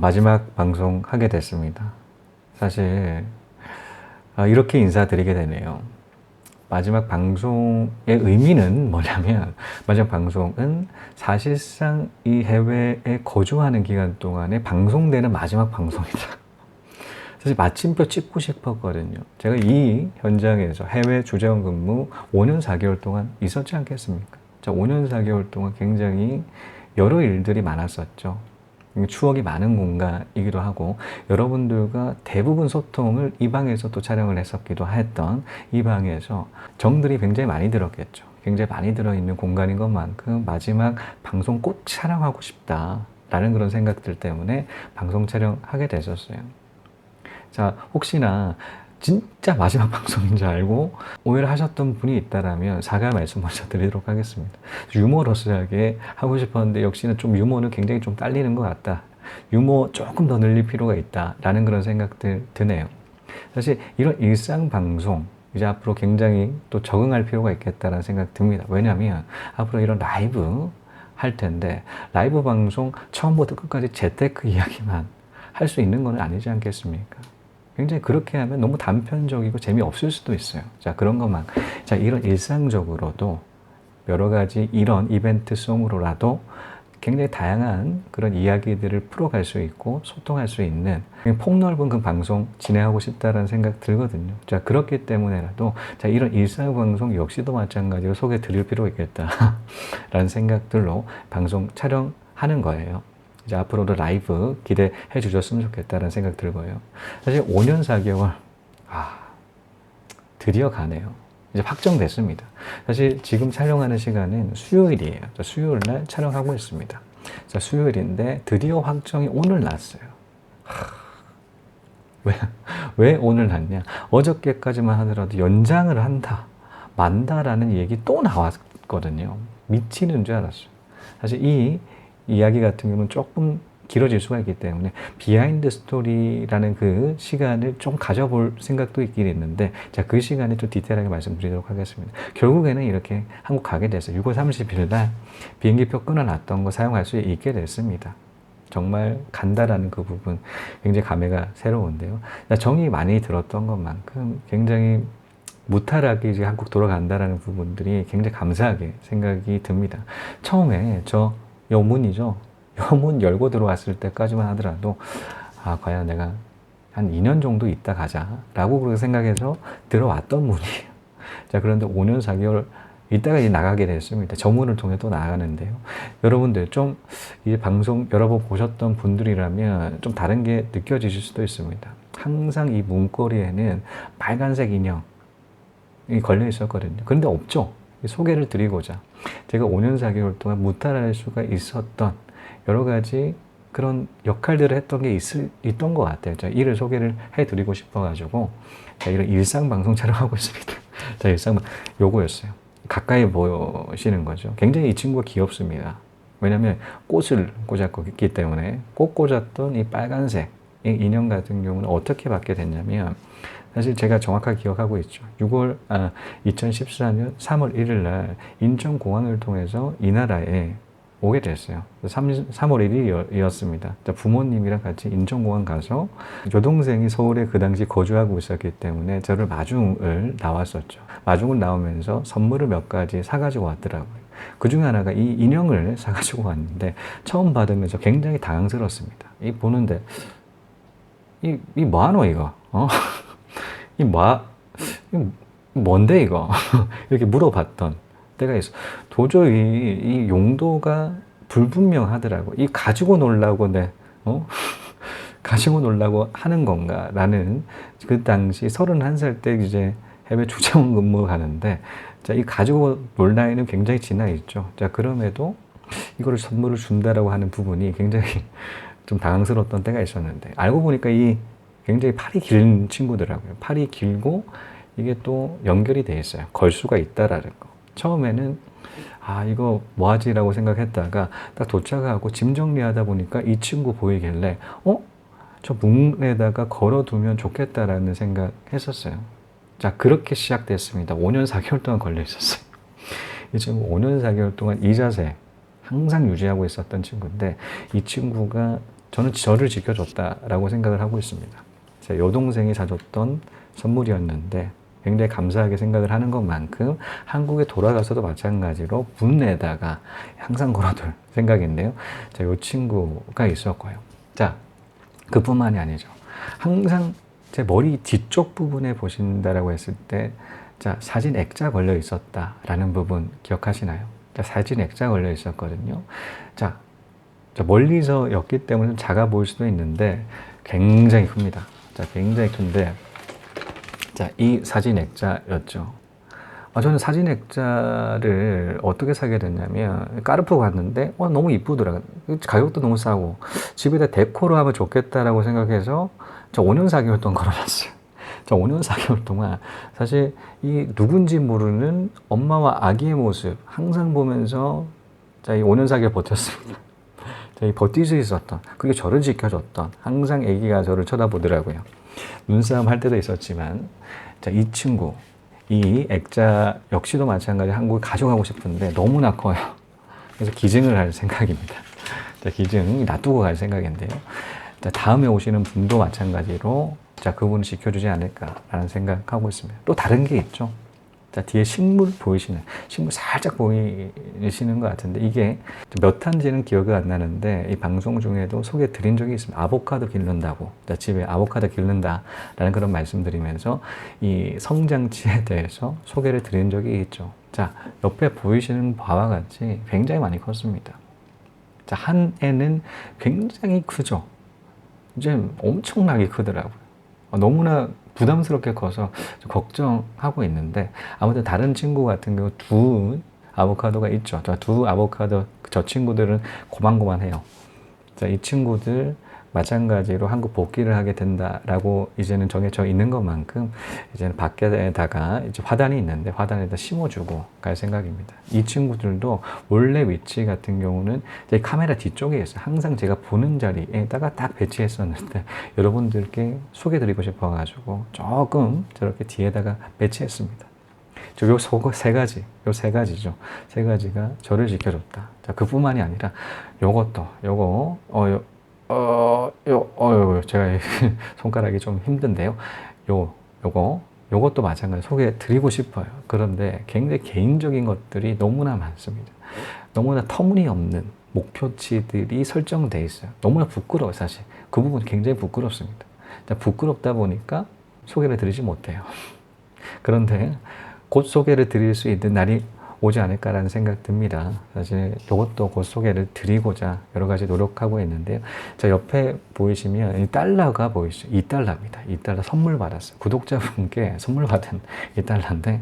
마지막 방송 하게 됐습니다. 사실 이렇게 인사드리게 되네요. 마지막 방송의 의미는 뭐냐면, 마지막 방송은 사실상 이 해외에 거주하는 기간 동안에 방송되는 마지막 방송이다. 사실 마침표 찍고 싶었거든요. 제가 이 현장에서 해외 주재원 근무 5년 4개월 동안 있었지 않겠습니까? 자, 5년 4개월 동안 굉장히 여러 일들이 많았었죠. 추억이 많은 공간이기도 하고, 여러분들과 대부분 소통을 이 방에서 또 촬영을 했었기도 했던 이 방에서 정들이 굉장히 많이 들었겠죠. 굉장히 많이 들어있는 공간인 것만큼 마지막 방송 꼭 촬영하고 싶다라는 그런 생각들 때문에 방송 촬영하게 됐었어요. 자, 혹시나 진짜 마지막 방송인 줄 알고 오해를 하셨던 분이 있다라면 사과 말씀 먼저 드리도록 하겠습니다. 유머러스하게 하고 싶었는데 역시나 좀 유머는 굉장히 좀 딸리는 것 같다. 유머 조금 더 늘릴 필요가 있다라는 그런 생각들 드네요. 사실 이런 일상 방송 이제 앞으로 굉장히 또 적응할 필요가 있겠다라는 생각 듭니다. 왜냐하면 앞으로 이런 라이브 할 텐데, 라이브 방송 처음부터 끝까지 재테크 이야기만 할 수 있는 건 아니지 않겠습니까? 굉장히 그렇게 하면 너무 단편적이고 재미없을 수도 있어요. 자, 그런 것만. 자, 이런 일상적으로도 여러 가지 이런 이벤트성으로라도 굉장히 다양한 그런 이야기들을 풀어갈 수 있고 소통할 수 있는 폭넓은 그 방송 진행하고 싶다라는 생각 들거든요. 자, 그렇기 때문에라도 자, 이런 일상 방송 역시도 마찬가지로 소개해 드릴 필요가 있겠다라는 생각들로 방송 촬영하는 거예요. 이제 앞으로도 라이브 기대해 주셨으면 좋겠다는 생각 들고요. 사실 5년 4개월, 드디어 가네요. 이제 확정됐습니다. 사실 지금 촬영하는 시간은 수요일이에요. 수요일 날 촬영하고 있습니다. 자, 수요일인데 드디어 확정이 오늘 났어요. 왜 오늘 났냐? 어저께까지만 하더라도 연장을 한다, 만다라는 얘기 또 나왔거든요. 미치는 줄 알았어요. 사실 이 이야기 같은 경우는 조금 길어질 수가 있기 때문에 비하인드 스토리라는 그 시간을 좀 가져볼 생각도 있긴 있는데, 자, 그 시간에 좀 디테일하게 말씀드리도록 하겠습니다. 결국에는 이렇게 한국 가게 됐어요. 6월 30일 날 비행기표 끊어놨던 거 사용할 수 있게 됐습니다. 정말 간다라는 그 부분 굉장히 감회가 새로운데요. 정이 많이 들었던 것만큼 굉장히 무탈하게 이제 한국 돌아간다라는 부분들이 굉장히 감사하게 생각이 듭니다. 처음에 저 여문이죠. 여문 열고 들어왔을 때까지만 하더라도 과연 내가 한 2년 정도 있다 가자라고 그렇게 생각해서 들어왔던 문이에요. 자, 그런데 5년 4개월 있다가 이제 나가게 됐습니다. 저 문을 통해 또 나가는데요. 여러분들 좀 이 방송 여러 번 보셨던 분들이라면 좀 다른 게 느껴지실 수도 있습니다. 항상 이 문고리에는 빨간색 인형이 걸려 있었거든요. 그런데 없죠. 소개를 드리고자 제가 5년 4개월 동안 무탈할 수가 있었던 여러 가지 그런 역할들을 했던 게 있던 것 같아요. 자, 이를 소개를 해드리고 싶어가지고 자, 이런 일상 방송 촬영하고 있습니다. 자, 요거였어요. 가까이 보시는 거죠. 굉장히 이 친구가 귀엽습니다. 왜냐면 꽃을 꽂았기 때문에 꽃 꽂았던 이 빨간색 이 인형 같은 경우는 어떻게 받게 됐냐면, 사실 제가 정확하게 기억하고 있죠. 2014년 3월 1일 날 인천공항을 통해서 이 나라에 오게 됐어요. 3월 1일이었습니다. 부모님이랑 같이 인천공항 가서 여동생이 서울에 그 당시 거주하고 있었기 때문에 저를 마중을 나왔었죠. 마중을 나오면서 선물을 몇 가지 사가지고 왔더라고요. 그 중에 하나가 이 인형을 사가지고 왔는데 처음 받으면서 굉장히 당황스럽습니다. 이 보는데 이 뭐하노 이거? 이 뭔데 이거? 이렇게 물어봤던 때가 있어. 도저히 이 용도가 불분명하더라고. 이 가지고 놀라고 가지고 놀라고 하는 건가? 라는 그 당시 31살 때 이제 해외 주재원 근무 가는데, 자, 이 가지고 놀 나이는 굉장히 지나 있죠. 자, 그럼에도 이거를 선물을 준다라고 하는 부분이 굉장히 좀 당황스러웠던 때가 있었는데, 알고 보니까 이 굉장히 팔이 긴 친구더라고요. 팔이 길고 이게 또 연결이 돼 있어요. 걸 수가 있다라는 거. 처음에는 이거 뭐하지라고 생각했다가 딱 도착하고 짐 정리하다 보니까 이 친구 보이길래 저 문에다가 걸어두면 좋겠다라는 생각 했었어요. 자, 그렇게 시작됐습니다. 5년 4개월 동안 걸려 있었어요. 이 친구 5년 4개월 동안 이 자세 항상 유지하고 있었던 친구인데, 이 친구가 저는 저를 지켜줬다라고 생각을 하고 있습니다. 제 여동생이 사줬던 선물이었는데 굉장히 감사하게 생각을 하는 것만큼 한국에 돌아가서도 마찬가지로 문에다가 항상 걸어둘 생각인데요. 자, 이 친구가 있었고요. 자, 그뿐만이 아니죠. 항상 제 머리 뒤쪽 부분에 보신다라고 했을 때, 자, 사진 액자 걸려 있었다라는 부분 기억하시나요? 자, 사진 액자 걸려 있었거든요. 자, 멀리서였기 때문에 작아 보일 수도 있는데 굉장히 큽니다. 자, 굉장히 큰데, 자, 이 사진 액자였죠. 저는 사진 액자를 어떻게 사게 됐냐면 까르푸 갔는데 너무 이쁘더라고요. 가격도 너무 싸고 집에다 데코로 하면 좋겠다라고 생각해서 저 5년 4개월 동안 걸어놨어요. 저 5년 4개월 동안 사실 이 누군지 모르는 엄마와 아기의 모습 항상 보면서 자, 이 5년 4개월 버텼습니다. 이 버틸 수 있었던, 그게 저를 지켜줬던, 항상 아기가 저를 쳐다보더라고요. 눈싸움 할 때도 있었지만, 자, 이 친구, 이 액자 역시도 마찬가지 한국에 가져가고 싶은데 너무나 커요. 그래서 기증을 할 생각입니다. 자, 기증 놔두고 갈 생각인데요. 자, 다음에 오시는 분도 마찬가지로 자, 그분을 지켜주지 않을까라는 생각하고 있습니다. 또 다른 게 있죠. 자, 뒤에 식물 보이시는, 식물 살짝 보이시는 것 같은데, 이게 몇 탄지는 기억이 안 나는데, 이 방송 중에도 소개 드린 적이 있습니다. 아보카도 기른다고. 자, 집에 아보카도 기른다라는 그런 말씀드리면서, 이 성장치에 대해서 소개를 드린 적이 있죠. 자, 옆에 보이시는 바와 같이 굉장히 많이 컸습니다. 자, 한 애는 굉장히 크죠. 이제 엄청나게 크더라고요. 너무나 부담스럽게 커서 좀 걱정하고 있는데, 아무튼 다른 친구 같은 경우 두 아보카도가 있죠. 두 아보카도, 저 친구들은 고만고만해요. 자, 이 친구들 마찬가지로 한국 복귀를 하게 된다라고 이제는 정해져 있는 것만큼 이제는 밖에다가 이제 화단이 있는데 화단에다 심어주고 갈 생각입니다. 이 친구들도 원래 위치 같은 경우는 제 카메라 뒤쪽에 있어요. 항상 제가 보는 자리에다가 딱 배치했었는데 여러분들께 소개드리고 싶어가지고 조금 저렇게 뒤에다가 배치했습니다. 요 세 가지죠. 세 가지가 저를 지켜줬다. 자, 그뿐만이 아니라 요것도, 제가 손가락이 좀 힘든데요. 요것도 마찬가지 소개해 드리고 싶어요. 그런데 굉장히 개인적인 것들이 너무나 많습니다. 너무나 터무니없는 목표치들이 설정돼 있어요. 너무나 부끄러워요, 사실. 그 부분 굉장히 부끄럽습니다. 부끄럽다 보니까 소개를 드리지 못해요. 그런데 곧 소개를 드릴 수 있는 날이 오지 않을까라는 생각 듭니다. 사실 이것도 곧 소개를 드리고자 여러 가지 노력하고 있는데요. 자, 옆에 보이시면 이 달러가 보이시죠? 2달러입니다. 2달러 선물 받았어요. 구독자분께 선물 받은 2달러인데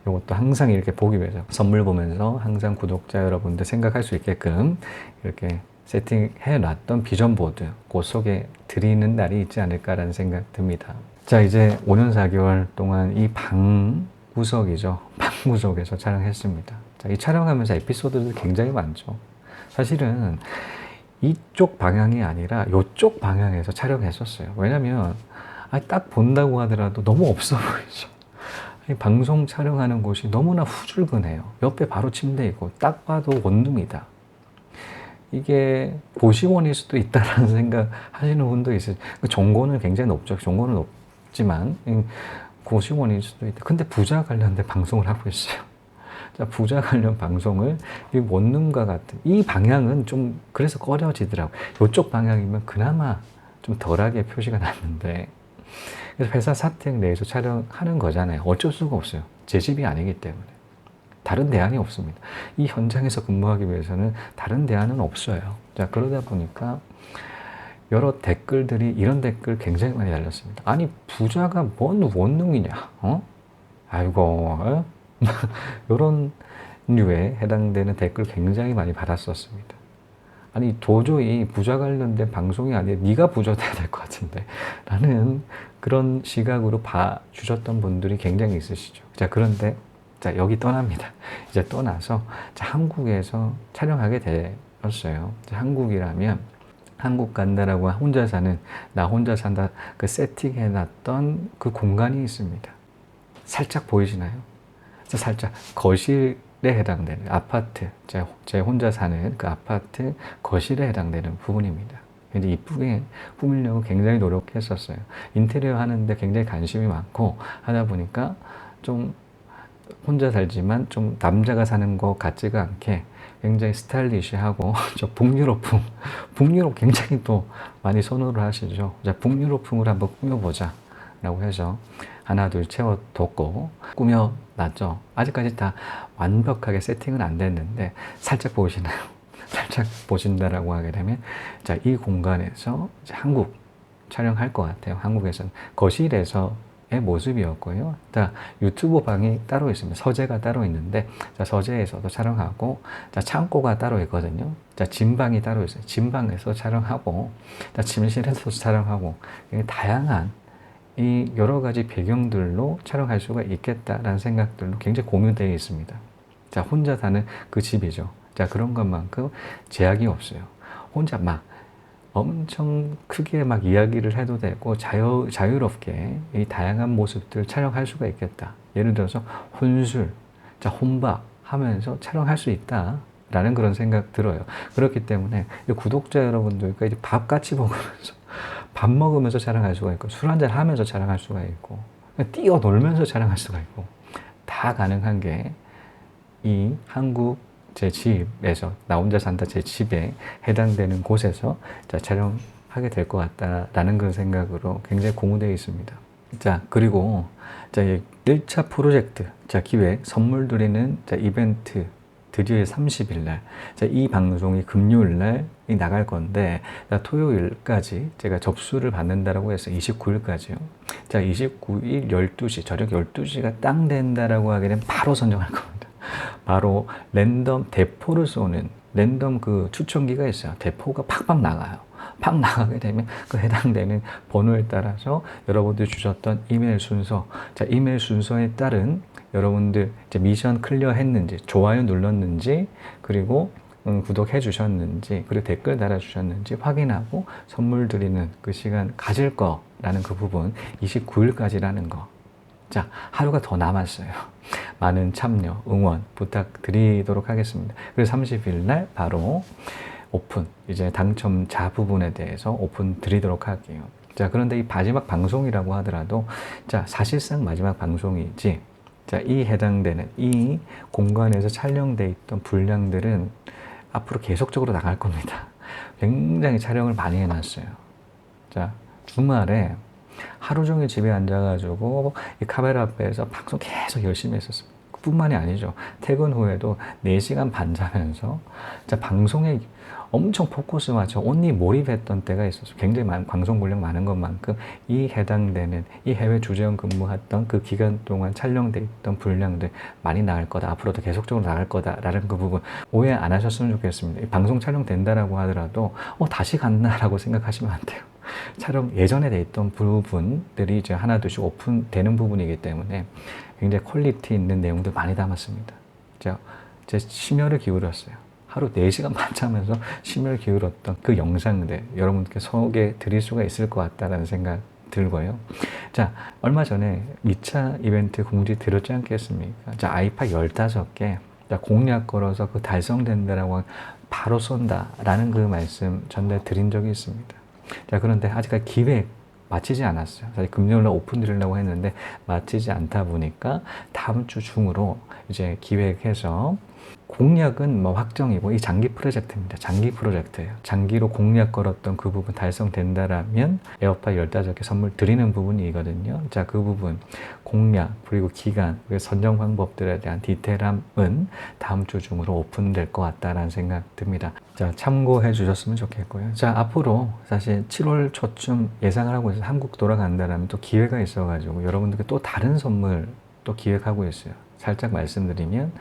이것도 항상 이렇게 보기 위해서 선물 보면서 항상 구독자 여러분들 생각할 수 있게끔 이렇게 세팅해 놨던 비전 보드 곧 소개 드리는 날이 있지 않을까라는 생각 듭니다. 자, 이제 5년 4개월 동안 이 방구석이죠. 방구석에서 촬영했습니다. 자, 이 촬영하면서 에피소드도 굉장히 많죠. 사실은 이쪽 방향이 아니라 이쪽 방향에서 촬영했었어요. 왜냐면 딱 본다고 하더라도 너무 없어 보이죠. 방송 촬영하는 곳이 너무나 후줄근해요. 옆에 바로 침대 있고 딱 봐도 원룸이다. 이게 고시원일 수도 있다라는 생각 하시는 분도 있어요. 정보는 굉장히 높죠. 정보는 높지만 고시원일 수도 있다. 근데 부자 관련된 방송을 하고 있어요. 자, 부자 관련 방송을 이 원룸과 같은 이 방향은 좀 그래서 꺼려지더라고요. 이쪽 방향이면 그나마 좀 덜하게 표시가 났는데 그래서 회사 사택 내에서 촬영하는 거잖아요. 어쩔 수가 없어요. 제 집이 아니기 때문에. 다른 대안이 없습니다. 이 현장에서 근무하기 위해서는 다른 대안은 없어요. 자, 그러다 보니까 여러 댓글들이 이런 댓글 굉장히 많이 달렸습니다. 아니, 부자가 뭔 원룸이냐? 아이고, 이런 류에 해당되는 댓글 굉장히 많이 받았었습니다. 아니, 도저히 부자 관련된 방송이 아니라 네가 부자 돼야 될 것 같은데 라는 그런 시각으로 봐주셨던 분들이 굉장히 있으시죠. 자, 그런데 자, 여기 떠납니다. 이제 떠나서 자, 한국에서 촬영하게 되었어요. 자, 한국이라면 한국 간다라고 혼자 사는 나 혼자 산다 그 세팅해놨던 그 공간이 있습니다. 살짝 보이시나요? 살짝 거실에 해당되는 아파트, 제 혼자 사는 그 아파트 거실에 해당되는 부분입니다. 굉장히 이쁘게 꾸미려고 굉장히 노력했었어요. 인테리어 하는데 굉장히 관심이 많고 하다 보니까 좀 혼자 살지만 좀 남자가 사는 것 같지가 않게 굉장히 스타일리시하고 저 북유럽 굉장히 또 많이 선호를 하시죠. 자, 북유럽풍으로 한번 꾸며보자 라고 해서 하나 둘 채워뒀고 꾸며놨죠. 아직까지 다 완벽하게 세팅은 안 됐는데 살짝 보시나요? 살짝 보신다라고 하게 되면 자, 이 공간에서 이제 한국 촬영할 것 같아요. 한국에서는 거실에서의 모습이었고요. 자, 유튜브 방이 따로 있습니다. 서재가 따로 있는데 자, 서재에서도 촬영하고 자, 창고가 따로 있거든요. 자, 진방이 따로 있어요. 진방에서 촬영하고 자, 침실에서 촬영하고 다양한 이 여러 가지 배경들로 촬영할 수가 있겠다라는 생각들로 굉장히 공유되어 있습니다. 자, 혼자 사는 그 집이죠. 자, 그런 것만큼 제약이 없어요. 혼자 막 엄청 크게 막 이야기를 해도 되고 자유롭게 이 다양한 모습들 촬영할 수가 있겠다. 예를 들어서 혼술, 자, 혼밥 하면서 촬영할 수 있다. 라는 그런 생각 들어요. 그렇기 때문에 구독자 여러분들과 이제 밥 같이 먹으면서 밥 먹으면서 촬영할 수가 있고 술 한잔 하면서 촬영할 수가 있고 뛰어놀면서 촬영할 수가 있고 다 가능한 게 이 한국 제 집에서 나 혼자 산다 제 집에 해당되는 곳에서 자, 촬영하게 될 것 같다라는 그런 생각으로 굉장히 공유되어 있습니다. 자, 그리고 자, 1차 프로젝트 자, 기획 선물 드리는 자, 이벤트 드디어 30일 날, 자, 이 방송이 금요일 날 나갈 건데, 자, 토요일까지 제가 접수를 받는다라고 해서 29일까지요. 자, 29일 12시, 저녁 12시가 딱 된다라고 하게 되면 바로 선정할 겁니다. 바로 랜덤 대포를 쏘는 랜덤 그 추천기가 있어요. 대포가 팍팍 나가요. 팍 나가게 되면 그 해당되는 번호에 따라서 여러분들이 주셨던 이메일 순서, 자, 이메일 순서에 따른 여러분들 이제 미션 클리어 했는지, 좋아요 눌렀는지, 그리고 구독해 주셨는지, 그리고 댓글 달아 주셨는지 확인하고 선물 드리는 그 시간 가질 거라는 그 부분 29일까지라는 거. 자, 하루가 더 남았어요. 많은 참여, 응원 부탁드리도록 하겠습니다. 그래서 30일 날 바로 오픈, 이제 당첨자 부분에 대해서 오픈 드리도록 할게요. 자, 그런데 이 마지막 방송이라고 하더라도 자, 사실상 마지막 방송이지 자, 이 해당되는 이 공간에서 촬영돼 있던 분량들은 앞으로 계속적으로 나갈 겁니다. 굉장히 촬영을 많이 해놨어요. 자, 주말에 하루 종일 집에 앉아가지고 이 카메라 앞에서 방송 계속 열심히 했었습니다. 뿐만이 아니죠. 퇴근 후에도 4시간 반 자면서 자, 방송에 엄청 포커스 맞춰 온리 몰입했던 때가 있었어요. 굉장히 방송 분량 많은 것만큼 이 해당되는 이 해외 주재원 근무했던 그 기간 동안 촬영돼 있던 분량들 많이 나갈 거다. 앞으로도 계속적으로 나갈 거다라는 그 부분 오해 안 하셨으면 좋겠습니다. 이 방송 촬영된다라고 하더라도 다시 갔나라고 생각하시면 안 돼요. 촬영 예전에 돼 있던 부분들이 이제 하나둘씩 오픈되는 부분이기 때문에 굉장히 퀄리티 있는 내용들 많이 담았습니다. 제가 제 심혈을 기울였어요. 하루 4시간 반 자면서 심혈을 기울였던 그 영상들 여러분께 소개해 드릴 수가 있을 것 같다는 생각 들고요. 자, 얼마 전에 2차 이벤트 공지 드렸지 않겠습니까? 자, 아이팟 15개 자, 공략 걸어서 그 달성된다라고 바로 쏜다라는 그 말씀 전달 드린 적이 있습니다. 자, 그런데 아직까지 기획 마치지 않았어요. 사실 금요일날 오픈 드리려고 했는데 마치지 않다 보니까 다음 주 중으로 이제 기획해서 공략은 뭐 확정이고 이 장기 프로젝트입니다. 장기 프로젝트예요. 장기로 공략 걸었던 그 부분 달성된다라면 에어팟 15개 선물 드리는 부분이거든요. 자, 그 부분 공략 그리고 기간 그리고 선정 방법들에 대한 디테일함은 다음 주 중으로 오픈될 것 같다라는 생각 듭니다. 자, 참고해 주셨으면 좋겠고요. 자, 앞으로 사실 7월 초쯤 예상을 하고 있어요. 한국 돌아간다라면 또 기회가 있어가지고 여러분들께 또 다른 선물 또 기획하고 있어요. 살짝 말씀드리면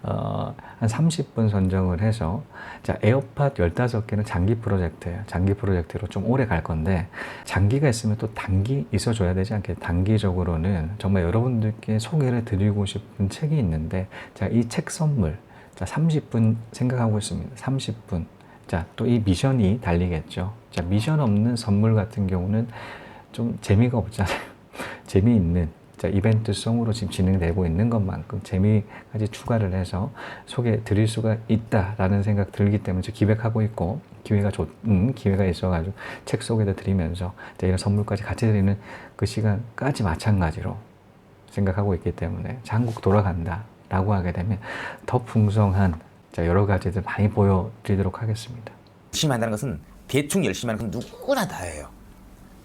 한 30분 선정을 해서 자, 에어팟 15개는 장기 프로젝트예요. 장기 프로젝트로 좀 오래 갈 건데 장기가 있으면 또 단기 있어줘야 되지 않겠어요? 단기적으로는 정말 여러분들께 소개를 드리고 싶은 책이 있는데 자, 이 책 선물 자, 30분 생각하고 있습니다. 30분. 자, 또 이 미션이 달리겠죠. 자, 미션 없는 선물 같은 경우는 좀 재미가 없잖아요. 재미있는 자, 이벤트성으로 지금 진행되고 있는 것만큼 재미까지 추가를 해서 소개해 드릴 수가 있다라는 생각 들기 때문에 지금 기획하고 있고, 기회가 있어가지고 책 소개도 드리면서 이런 선물까지 같이 드리는 그 시간까지 마찬가지로 생각하고 있기 때문에 한국 돌아간다라고 하게 되면 더 풍성한 여러 가지들 많이 보여드리도록 하겠습니다. 열심히 한다는 것은 대충 열심히 하는 건 누구나 다 해요.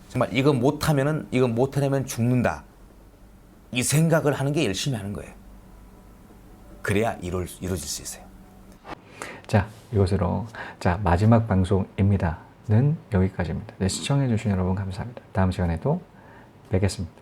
정말 이거 못하려면 죽는다. 이 생각을 하는 게 열심히 하는 거예요. 그래야 이루어질 수 있어요. 자, 이것으로 마지막 방송입니다는 여기까지입니다. 네, 시청해주신 여러분 감사합니다. 다음 시간에도 뵙겠습니다.